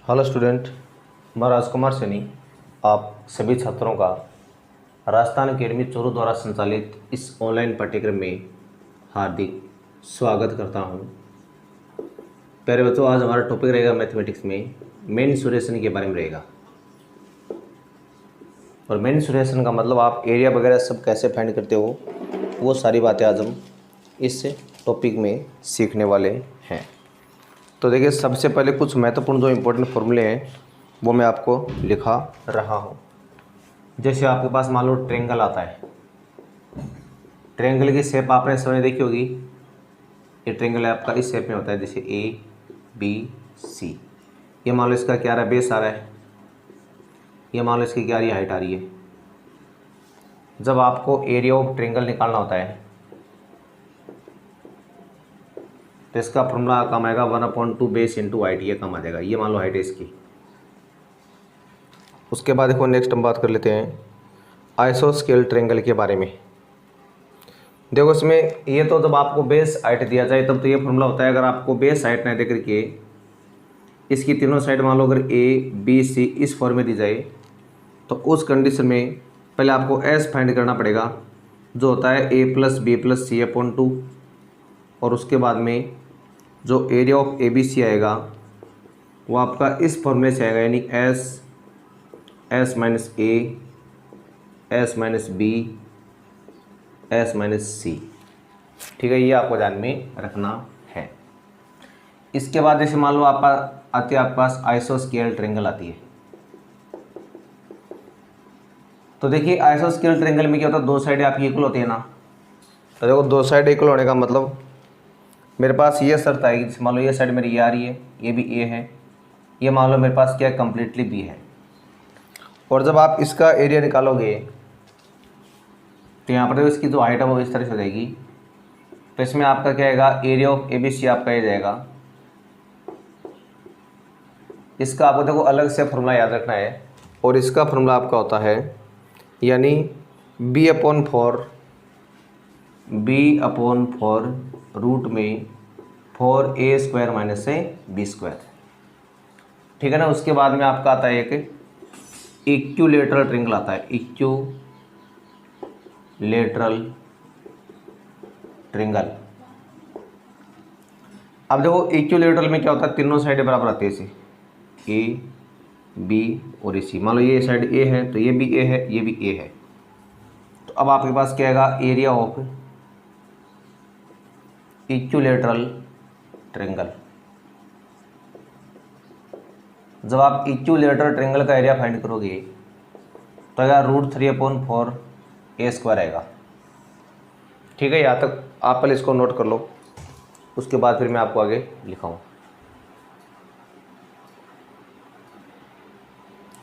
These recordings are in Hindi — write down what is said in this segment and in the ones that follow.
हेलो स्टूडेंट, मैं राजकुमार सैनी आप सभी छात्रों का राजस्थान अकेडमी चूरू द्वारा संचालित इस ऑनलाइन पाठ्यक्रम में हार्दिक स्वागत करता हूं। प्यारे बच्चों, आज हमारा टॉपिक रहेगा मैथमेटिक्स में मेंसुरेशन के बारे में रहेगा। और मेंसुरेशन का मतलब आप एरिया वगैरह सब कैसे फाइंड करते हो, वो सारी बातें आज हम इस टॉपिक में सीखने वाले हैं। तो देखिए, सबसे पहले कुछ महत्वपूर्ण जो इम्पोर्टेंट फॉर्मूले हैं वो मैं आपको लिखा रहा हूँ। जैसे आपके पास मान लो ट्रेंगल आता है, ट्रेंगल की शेप आपने समझ देखी होगी। ये ट्रेंगल आपका इस शेप में होता है, जैसे ए बी सी। ये मान लो इसका क्या आ रहा है, बेस आ रहा है। ये मान लो इसकी क्या आ रही है, हाइट आ रही है। जब आपको एरिया ऑफ ट्रेंगल निकालना होता है तो इसका फॉर्मूला काम आएगा 1/2 बेस इंटू हाइट। ये काम आ जाएगा। ये मान लो हाइट है इसकी। उसके बाद देखो, नेक्स्ट हम बात कर लेते हैं आइसोस्केल ट्रेंगल के बारे में। देखो, इसमें ये तो जब आपको बेस हाइट दिया जाए तब तो ये फॉर्मूला होता है। अगर आपको बेस हाइट नहीं दे करके इसकी तीनों साइड मान लो अगर ए बी सी इस फॉर्म में दी जाए तो उस कंडीशन में पहले आपको एस फाइंड करना पड़ेगा, जो होता है A plus B plus C upon 2। और उसके बाद में जो area of A B C आएगा वो आपका इस फॉर्मूले से आएगा, यानी S minus A S minus B S minus C. ठीक है, ये आपको ध्यान में रखना है। इसके बाद जैसे मान लो आती है आपके पास आइसोस्केल ट्रेंगल आती है। तो देखिए, आइसोस्केल ट्रेंगल में क्या होता है, दो साइड आपकी इक्वल होती है ना। तो देखो, दो साइड इक्वल होने का मतलब मेरे पास ये शर्त आएगी। जैसे मान लो ये साइड मेरी ये आ रही है, ये भी ए है, ये मान लो मेरे पास क्या है, कम्प्लीटली बी है। और जब आप इसका एरिया निकालोगे तो यहाँ पर इसकी जो हाइट है वो इस तरह से हो जाएगी। तो इसमें आपका क्या आएगा, area of A B C आपका ये जाएगा। इसका आपको देखो अलग से फॉर्मूला याद रखना है, और इसका फॉर्मूला आपका होता है यानी b/4 रूट में 4a² माइनस b²। ठीक है ना। उसके बाद में आपका आता है एक इक्विलेटरल ट्रेंगल आता है, इक्विलेटरल ट्रेंगल। अब देखो, इक्विलेटरल में क्या होता है, तीनों साइडें बराबर आती है। इसे ए बी और सी। मान लो ये साइड ए है तो ये भी ए है, ये भी ए है। तो अब आपके पास क्या आएगा, एरिया ऑफ इक्विलेटरल ट्रेंगल। जब आप इक्विलेटरल ट्रेंगल का एरिया फाइंड करोगे तो अगर √3/4a² आएगा। ठीक है, यहाँ तक आप पहले इसको नोट कर लो, उसके बाद फिर मैं आपको आगे लिखाऊँ।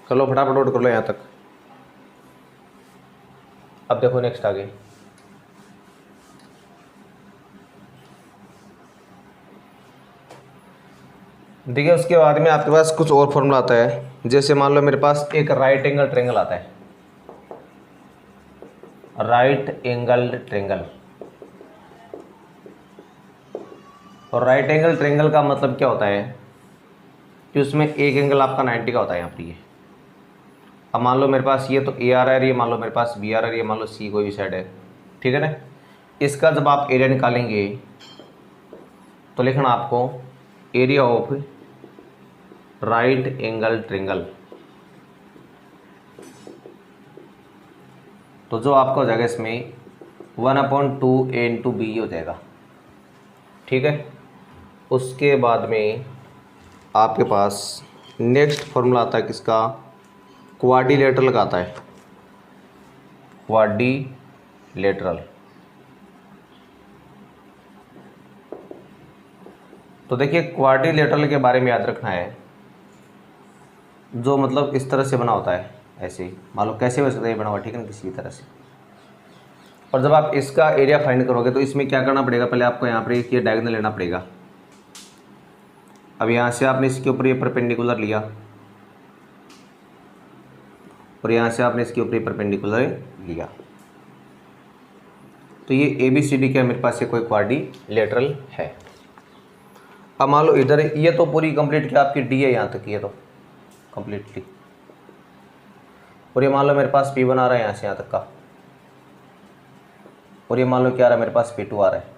कर लो, फटाफट नोट कर लो यहाँ तक। अब देखो नेक्स्ट आगे। देखिए, उसके बाद में आपके पास कुछ और फॉर्मूला आता है। जैसे मान लो मेरे पास एक राइट एंगल ट्रेंगल आता है, राइट एंगल ट्रेंगल। और राइट एंगल ट्रेंगल का मतलब क्या होता है कि उसमें एक एंगल आपका 90 का होता है यहाँ पर। ये अब मान लो मेरे पास ये तो ए आ रहा है, ये मान लो मेरे पास बी आ रहा है, ये मान लो सी कोई भी साइड है। ठीक है ना। इसका जब आप एरिया निकालेंगे तो लिखना आपको area of right angle triangle. तो जो आपका हो जाएगा इसमें 1/2a इंटू बी हो जाएगा। ठीक है। उसके बाद में आपके पास नेक्स्ट फॉर्मूला आता है किसका, क्वाड्रिलेटरल का आता है, क्वाड्रिलेटरल। तो देखिए, क्वाड्रिलेटरल के बारे में याद रखना है, जो मतलब इस तरह से बना होता है, ऐसे मान लो कैसे हो सकता है ये बना हुआ। ठीक है ना, किसी तरह से। और जब आप इसका एरिया फाइंड करोगे तो इसमें क्या करना पड़ेगा, पहले आपको यहाँ पर एक ये डायगोनल लेना पड़ेगा। अब यहाँ से आपने इसके ऊपर ये परपेंडिकुलर लिया और यहाँ से आपने इसके ऊपर ये परपेंडिकुलर लिया, तो ये ABCD क्या मेरे पास ये कोई क्वाड्रिलेटरल है। अब मान लो इधर ये तो पूरी कंप्लीट क्या आपकी डी है यहाँ तक, ये तो कम्प्लीटली। और ये मान लो मेरे पास P1 आ रहा है यहाँ से यहाँ तक का, और ये मान लो क्या आ रहा है मेरे पास P2 आ रहा है।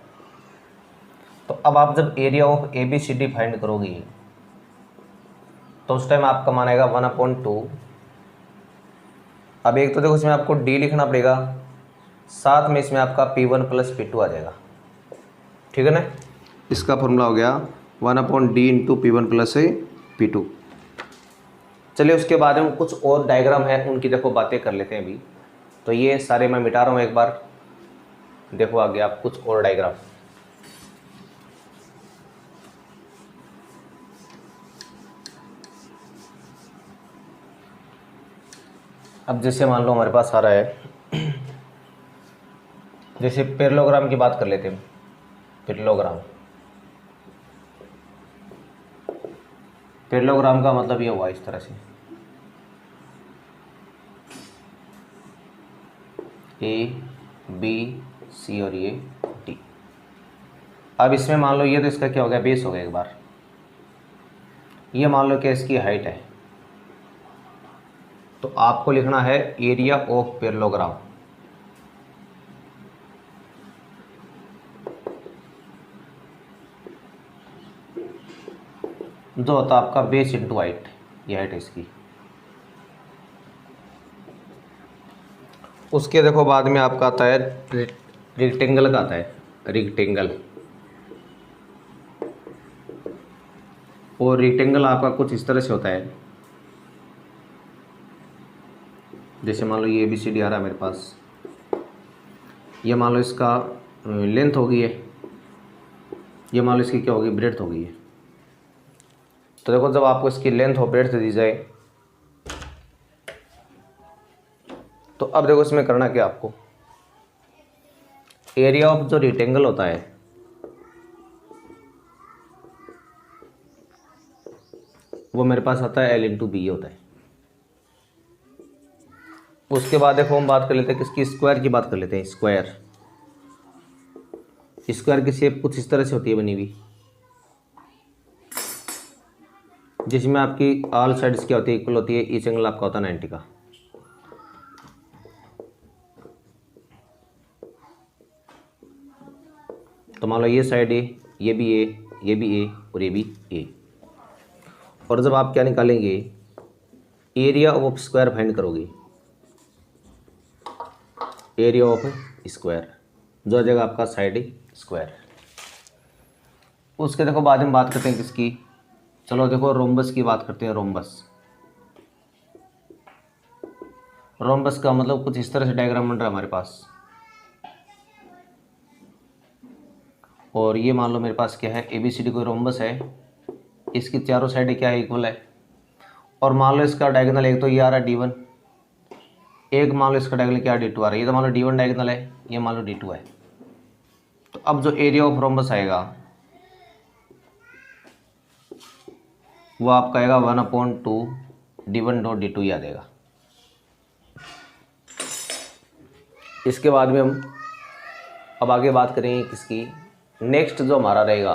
तो अब आप जब एरिया ऑफ ABCD फाइंड करोगे तो उस टाइम आपका मान आएगा 1/2। अब एक तो देखो इसमें आपको D लिखना पड़ेगा, साथ में इसमें आपका P1 + P2 आ जाएगा, ठीक है ना। इसका फॉर्मूला हो गया 1/D × P1 + P2। चलिए उसके बाद में कुछ और डायग्राम है, उनकी देखो बातें कर लेते हैं अभी। तो ये सारे मैं मिटा रहा हूँ एक बार, देखो आगे आप कुछ और डायग्राम। अब जैसे मान लो हमारे पास आ रहा है, जैसे पैरेललोग्राम की बात कर लेते हैं। पैरेललोग्राम का मतलब ये हुआ इस तरह से ABC और ये D। अब इसमें मान लो ये तो इसका क्या हो गया, बेस हो गया एक बार। ये मान लो कि इसकी हाइट है, तो आपको लिखना है एरिया ऑफ पैरेललोग्राम। जो होता है आपका बेस इंटू हाइट, ये हाइट है इसकी। उसके देखो बाद में आपका आता है रेक्टेंगल का आता है, रेक्टेंगल। और रेक्टेंगल आपका कुछ इस तरह से होता है, जैसे मान लो ये ABCD आ रहा है मेरे पास, ये मान लो इसका लेंथ हो गई है, ये मान लो इसकी क्या होगी, ब्रेड्थ हो गई है। तो देखो जब आपको इसकी लेंथ और ब्रेड्थ दी जाए, तो अब देखो इसमें करना क्या आपको, एरिया ऑफ जो रेक्टेंगल होता है वो मेरे पास आता है L × B होता है। उसके बाद देखो हम बात कर लेते हैं किसकी, स्क्वायर की बात कर लेते हैं। स्क्वायर की शेप कुछ इस तरह से होती है बनी हुई, जिसमें आपकी ऑल साइड्स क्या होती है, इक्वल होती है। ईच एंगल आपका होता है 90 का। तो मान लो ये साइड A, ये भी A, ये भी A और ये भी A। और जब आप क्या निकालेंगे, एरिया ऑफ स्क्वायर फाइंड करोगे, एरिया ऑफ स्क्वायर जो आ जाएगा आपका साइड स्क्वायर। उसके देखो बाद में बात करते हैं किसकी, चलो देखो रोम्बस की बात करते हैं। रोम्बस का मतलब कुछ इस तरह से डायग्राम बन रहा है हमारे पास। और ये मान लो मेरे पास क्या है, ABCD कोई रोम्बस है, इसकी चारों साइड क्या है, इक्वल है। और मान लो इसका डायगोनल एक तो ये आ रहा है D1, एक मान लो इसका डायगोनल क्या D2 आ रहा है। ये तो मान लो D1 डायगोनल है, ये मान लो D2 है। तो अब जो एरिया ऑफ रोम्बस आएगा वो आपका आएगा 1/2 D1 / D2 ही आ जाएगा। इसके बाद में हम अब आगे बात करेंगे किसकी, नेक्स्ट जो हमारा रहेगा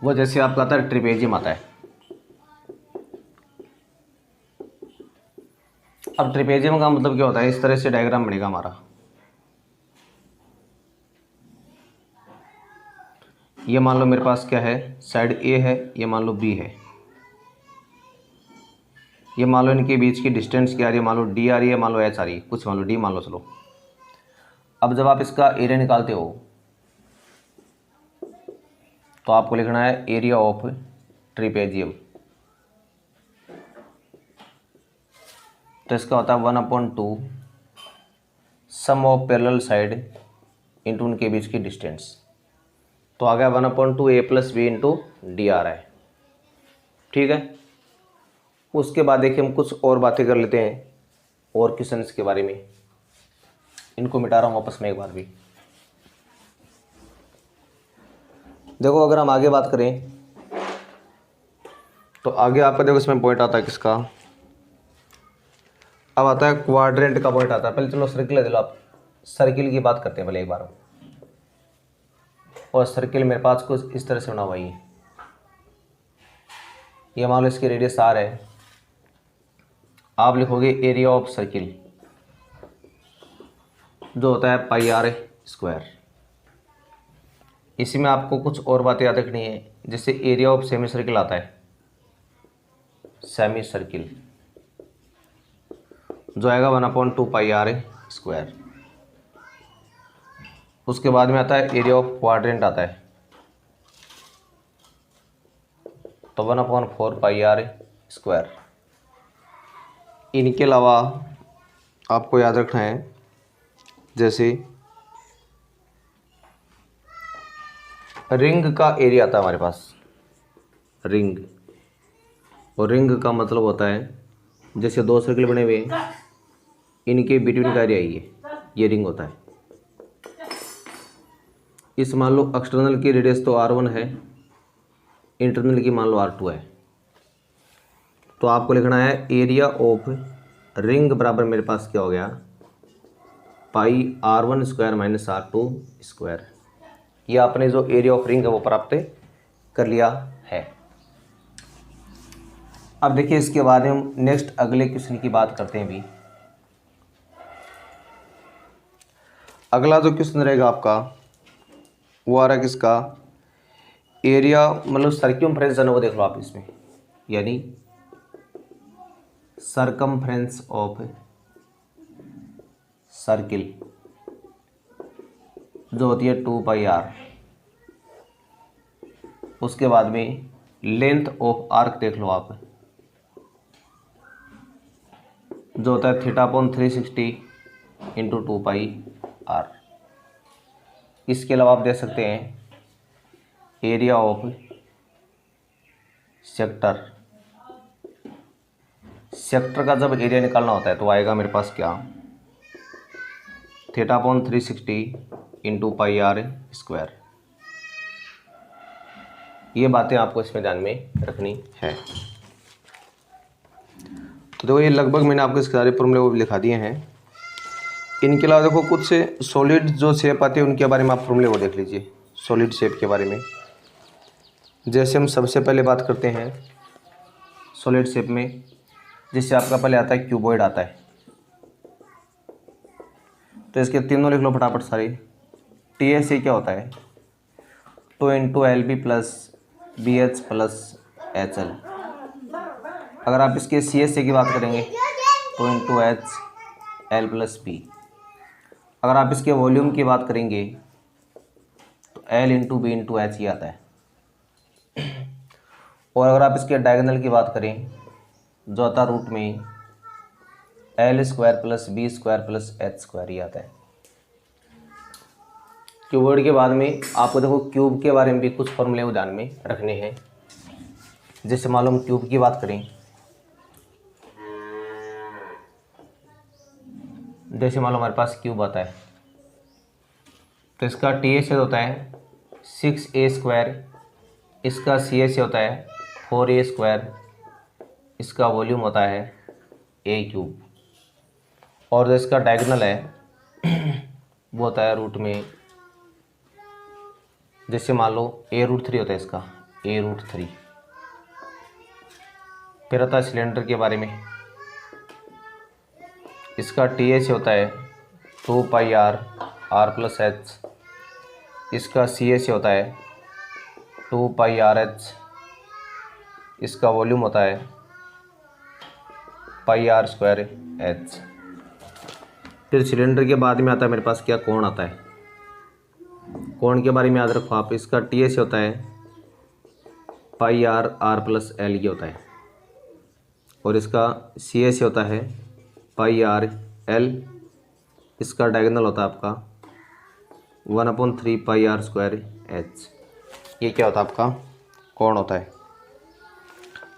वो जैसे आपका आता है ट्रिपेजियम आता है। अब ट्रिपेजियम का मतलब क्या होता है, इस तरह से डायग्राम बनेगा हमारा। ये मान लो मेरे पास क्या है, साइड A है, ये मान लो B है। ये मान लो इनके बीच की डिस्टेंस क्या आ रही है, मान लो D आ रही है, मान लो H आ रही है, कुछ मान लो D मान लो। चलो अब जब आप इसका एरिया निकालते हो तो आपको लिखना है एरिया ऑफ ट्रिपेजियम। तो इसका होता है 1/2 सम ऑफ पैरेलल साइड इंटू उनके बीच की डिस्टेंस। तो आ गया 1/2 A + B × D आ रहा है, ठीक है। उसके बाद देखिए हम कुछ और बातें कर लेते हैं और क्वेश्चंस के बारे में। इनको मिटा रहा हूँ वापस में एक बार भी। देखो अगर हम आगे बात करें तो आगे आपका देखो इसमें पॉइंट आता है किसका, अब आता है क्वाड्रेंट का पॉइंट आता है। पहले चलो सर्किल ले लो आप, सर्किल की बात करते हैं पहले एक बार। और सर्किल मेरे पास कुछ इस तरह से बना हुआ है, ये मान लो इसकी रेडियस आर है, आप लिखोगे एरिया ऑफ सर्किल जो होता है पाई आर स्क्वायर। इसी में आपको कुछ और बातें याद रखनी है, जैसे एरिया ऑफ सेमी सर्किल आता है, सेमी सर्किल जो आएगा 1/2 पाई आर स्क्वायर। उसके बाद में आता है एरिया ऑफ क्वाड्रेंट आता है, तो 1/4 पाई आर स्क्वायर। इनके अलावा आपको याद रखना है, जैसे रिंग का एरिया आता है हमारे पास, रिंग, और रिंग का मतलब होता है जैसे दो सर्किल बने हुए हैं, इनके बिटवीन का एरिया ये रिंग होता है। इस मान लो एक्सटर्नल की रेडियस तो R1 है, इंटरनल की मान लो R2 है, तो आपको लिखना है एरिया ऑफ रिंग बराबर मेरे पास क्या हो गया, पाई R1 square minus R2 square. ये आपने जो एरिया ऑफ रिंग है वो प्राप्त कर लिया है। अब देखिए इसके बाद हम नेक्स्ट अगले क्वेश्चन की बात करते हैं भी। अगला जो क्वेश्चन रहेगा आपका वो आ रहा है किसका, एरिया मतलब सर्कमफ्रेंस है ना, वो देख लो आप इसमें, यानी सर्कमफ्रेंस ऑफ सर्किल जो होती है 2 पाई आर। उसके बाद में लेंथ ऑफ आर्क देख लो आप, जो होता है θ/360 इंटू 2 पाई आर। इसके अलावा आप देख सकते हैं एरिया ऑफ सेक्टर, सेक्टर का जब एरिया निकालना होता है तो आएगा मेरे पास क्या, θ/360 इंटू पाई आर स्क्वायर। ये बातें आपको इसमें ध्यान में रखनी है। तो देखो ये लगभग मैंने आपको इसके सारे फॉर्मूले वो लिखा दिए हैं। इनके अलावा देखो कुछ सॉलिड जो शेप आते हैं उनके बारे में आप फॉर्मूले वो देख लीजिए, सॉलिड शेप के बारे में। जैसे हम सबसे पहले बात करते हैं सॉलिड शेप में, जिससे आपका पहले आता है क्यूबॉइड आता है, तो इसके तीनों लिख लो फटाफट सारे। टी एस ए क्या होता है, 2 into L B plus B H plus H L. अगर आप इसके सी एस ए की बात करेंगे 2 into H L plus B. अगर आप इसके वॉल्यूम की बात करेंगे तो L into B into H ही आता है। और अगर आप इसके डायगोनल की बात करें जो आता है रूट में L square plus B square plus H square ही आता है। क्यूबॉइड के बाद में आपको देखो क्यूब के बारे में भी कुछ फॉर्मूले ध्यान में रखने हैं। जैसे मालूम क्यूब की बात करें, जैसे मान लो हमारे पास क्यूब आता है तो इसका टी एस होता है 6a स्क्वायर, इसका सी एस होता है 4a स्क्वायर, इसका वॉल्यूम होता है a क्यूब, और जो इसका डायगोनल है वो होता है रूट में, जैसे मान लो a√3 होता है इसका, a√3। फिर आता है सिलेंडर के बारे में, इसका टी एच होता है 2 पाई आर आर प्लस एच, इसका सी एच होता है 2 पाई आर एच, इसका वॉल्यूम होता है पाई आर स्क्वायर एच। फिर सिलेंडर के बाद में आता है मेरे पास क्या, कोण आता है। कोण के बारे में याद रखो आप, इसका टी एच होता है पाई आर आर प्लस एल ये होता है, और इसका सी एच होता है पाई आर एल, इसका डायगोनल होता है आपका 1/3 पाई आर स्क्वायर एच। ये क्या होता है आपका, कोण होता है।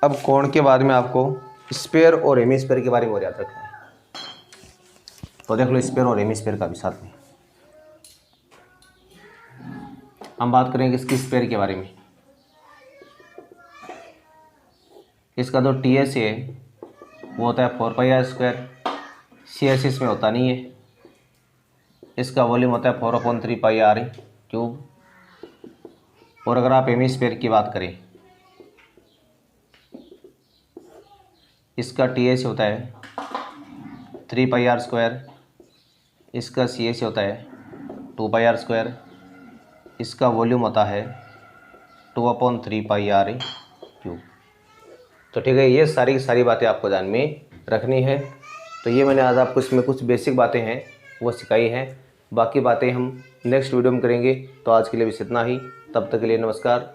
अब कोण के बाद में आपको स्फीयर और हेमिस्फीयर के बारे में और याद रखना है, तो देख लो स्फीयर और हेमिस्फीयर का भी साथ में। हम बात करेंगे इसकी स्फीयर के बारे में। इसका जो टी एस है वो होता है 4 पाई आर स्क्वायर, सी एस इसमें होता नहीं है, इसका वॉल्यूम होता है 4/3 पाई आर क्यूब। और अगर आप हेमिस्फीयर की बात करें इसका TH होता है 3πr², इसका CH होता है 2πr², इसका वॉल्यूम होता है 2/3πr³। तो ठीक है, ये सारी की सारी बातें आपको ध्यान में रखनी है। तो ये मैंने आज आपको इसमें कुछ बेसिक बातें हैं वो सिखाई हैं, बाकी बातें हम नेक्स्ट वीडियो में करेंगे। तो आज के लिए बस इतना ही, तब तक के लिए नमस्कार।